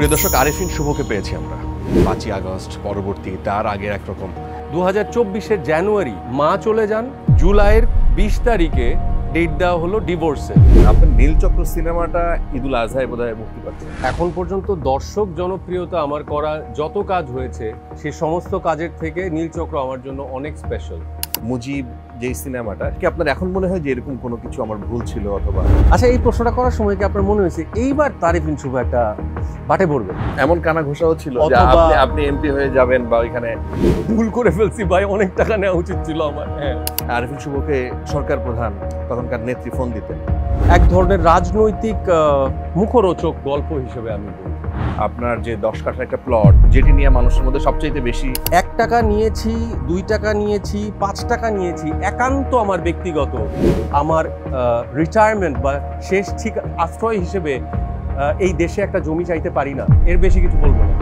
প্রিয় দর্শক, আরেফিন শুভকে পেয়েছি আমরা 5ই আগস্ট, পরবর্তী তার আগের একরকম 2024-এর জানুয়ারি মা চলে যান, জুলাইয়ের 20 তারিখে ডেট দেওয়া হলো ডিভোর্সের। আপনার নীলচক্র সিনেমাটা ঈদুল আজহায় বোধহয় মুক্তি পাচ্ছে। এখন পর্যন্ত দর্শক জনপ্রিয়তা আমার করা যত কাজ হয়েছে সে সমস্ত কাজের থেকে নীলচক্র আমার জন্য অনেক স্পেশাল। মুজিব যেই সিনেমাটা কি আপনার এখন মনে হয় যে এরকম কোনো কিছু আমার ভুল ছিল অথবা? আচ্ছা, এই প্রশ্নটা করার সময় কি আপনার মনে হয়েছে এইবার আরেফিন শুভ একটা বাটে পড়বে? এমন কানা ঘোষাও ছিল যে আপনি এমপি হয়ে যাবেন বা ওইখানে ভুল করে ফেলছি ভাই, অনেক টাকা নেওয়া উচিত ছিল আমার। হ্যাঁ, আরেফিন শুভকে সরকার প্রধান তখনকার নেত্রী ফোন দিতেন। এক ধরনের রাজনৈতিক মুখরোচক গল্প হিসেবে আমি বলি। আপনার যে 10 কাঠার একটা প্লট, যেটি নিয়ে মানুষের মধ্যে সবচাইতে বেশি 1 টাকা নিয়েছি, 2 টাকা নিয়েছি, 5 টাকা নিয়েছি, একান্ত আমার ব্যক্তিগত, আমার রিটায়ারমেন্ট বা শেষ ঠিক আশ্রয় হিসেবে এই দেশে একটা জমি চাইতে পারি না, এর বেশি কিছু বলবো না।